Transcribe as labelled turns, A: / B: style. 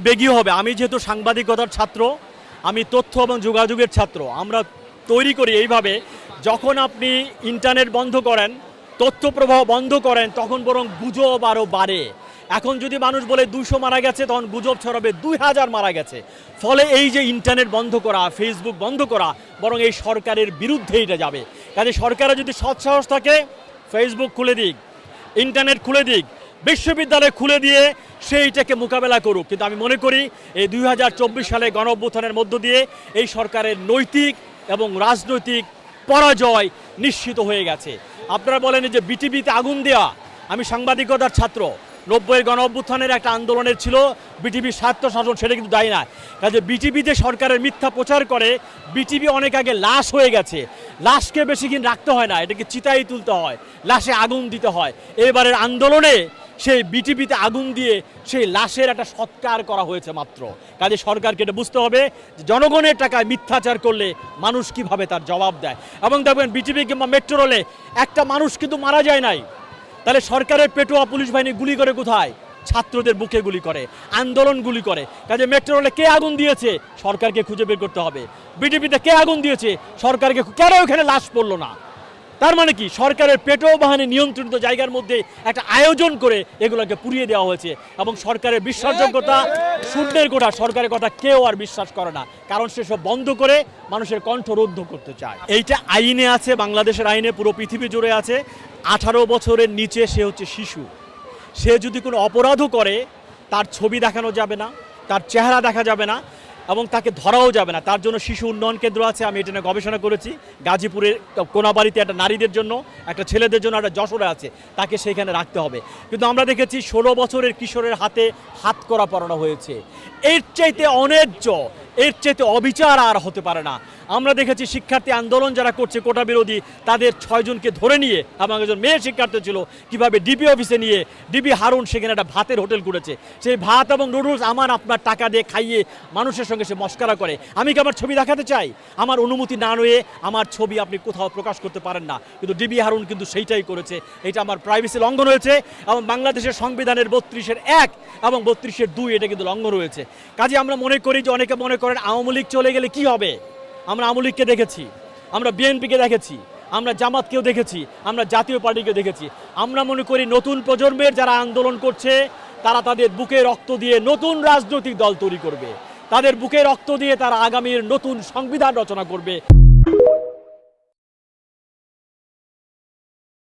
A: বেগই হবে। আমি যেহেতু সাংবাদিকতার ছাত্র, আমি তথ্য এবং যোগাযোগের ছাত্র, আমরা তৈরি করি এইভাবে, যখন আপনি ইন্টারনেট বন্ধ করেন, তথ্য প্রবাহ বন্ধ করেন, তখন বরং গুজব আরও বাড়ে। এখন যদি মানুষ বলে 200 মারা গেছে, তখন গুজব ছড়াবে 2000 মারা গেছে। ফলে এই যে ইন্টারনেট বন্ধ করা, ফেসবুক বন্ধ করা, বরং এই সরকারের বিরুদ্ধে এটা যাবে। কাজে সরকারের যদি সৎসাহস থাকে, ফেসবুক খুলে দিক, ইন্টারনেট খুলে দিক, বিশ্ববিদ্যালয় খুলে দিয়ে সেইটাকে মোকাবেলা করুক। কিন্তু আমি মনে করি এই 2024 সালে গণঅভ্যুত্থানের মধ্য দিয়ে এই সরকারের নৈতিক এবং রাজনৈতিক পরাজয় নিশ্চিত হয়ে গেছে। আপনারা বলেন যে বিটিভিতে আগুন দেওয়া, আমি সাংবাদিকতার ছাত্র, 90-এর গণঅভ্যুত্থানের একটা আন্দোলনের ছিল বিটিভির স্বায়ত্তশাসন, সেটা কিন্তু দায়ী না। কাজে বিটিভি যে সরকারের মিথ্যা প্রচার করে, বিটিভি অনেক আগে লাশ হয়ে গেছে, লাশকে বেশি দিন রাখতে হয় না, এটাকে চিতাই তুলতে হয়, লাশে আগুন দিতে হয়। এবারের আন্দোলনে সেই বিটিভিতে আগুন দিয়ে সেই লাশের একটা সৎকার করা হয়েছে মাত্র। কাজে সরকারকে এটা বুঝতে হবে যে জনগণের টাকায় মিথ্যাচার করলে মানুষ কিভাবে তার জবাব দেয়। এবং দেখবেন বিটিভি কিংবা মেট্রো রেলে একটা মানুষ কিন্তু মারা যায় নাই, তাহলে সরকারের পেটোয়া পুলিশ বাহিনী গুলি করে কোথায়? ছাত্রদের বুকে গুলি করে, আন্দোলন গুলি করে। কাজে মেট্রো রেলে কে আগুন দিয়েছে? সরকারকে খুঁজে বের করতে হবে। বিটিভিতে কে আগুন দিয়েছে? সরকারকে। কেন ওখানে লাশ পড়লো না? তার মানে কি? সরকারের পেটো বাহিনী নিয়ন্ত্রিত জায়গার মধ্যে একটা আয়োজন করে এগুলোকে পুড়িয়ে দেওয়া হয়েছে। এবং সরকারের বিশ্বাসযোগ্যতা শূন্যের কোঠা, সরকারের কথা কেউ আর বিশ্বাস করে না, কারণ সেসব বন্ধ করে মানুষের কণ্ঠ রুদ্ধ করতে চায়। এইটা আইনে আছে, বাংলাদেশের আইনে, পুরো পৃথিবী জুড়ে আছে। 18 বছরের নিচে সে হচ্ছে শিশু। সে যদি কোনো অপরাধও করে, তার ছবি দেখানো যাবে না, তার চেহারা দেখা যাবে না, এবং তাকে ধরাও যাবে না। তার জন্য শিশু উন্নয়ন কেন্দ্র আছে, আমি এটা নিয়ে গবেষণা করেছি। গাজীপুরের কোনাবাড়িতে একটা নারীদের জন্য, একটা ছেলেদের জন্য, একটা যশোরে আছে, তাকে সেখানে রাখতে হবে। কিন্তু আমরা দেখেছি 16 বছরের কিশোরের হাতে হাত করা পরানো হয়েছে। এর চাইতে অন্যায্য, এর চাইতে অবিচার আর হতে পারে না। আমরা দেখেছি শিক্ষার্থী আন্দোলন যারা করছে কোটা বিরোধী, তাদের 6 জনকে ধরে নিয়ে, এবং একজন মেয়ে শিক্ষার্থী ছিল, কিভাবে ডিবি অফিসে নিয়ে ডিবি হারুন সেখানে একটা ভাতের হোটেল করেছে। সেই ভাত এবং নুডলস আমার আপনার টাকা দিয়ে খাইয়ে মানুষের সঙ্গে সে মস্কারা করে। আমি কি আমার ছবি দেখাতে চাই? আমার অনুমতি না নিয়ে আমার ছবি আপনি কোথাও প্রকাশ করতে পারেন না। কিন্তু ডিবি হারুন কিন্তু সেইটাই করেছে। এটা আমার প্রাইভেসি লঙ্ঘন হয়েছে, এবং বাংলাদেশের সংবিধানের 32-1 এবং 32-2 এটা কিন্তু লঙ্ঘন হয়েছে। কাজে আমরা মনে করি যে, অনেকে মনে করেন আওয়ামী লীগ চলে গেলে কি হবে। আমরা আওয়ামী লীগকে দেখেছি, আমরা বিএনপিকে দেখেছি, আমরা জামাতকেও দেখেছি, আমরা জাতীয় পার্টিকে দেখেছি। আমরা মনে করি নতুন প্রজন্মের যারা আন্দোলন করছে, তারা তাদের বুকে রক্ত দিয়ে নতুন রাজনৈতিক দল তৈরি করবে, তাদের বুকে রক্ত দিয়ে তারা আগামীর নতুন সংবিধান রচনা করবে।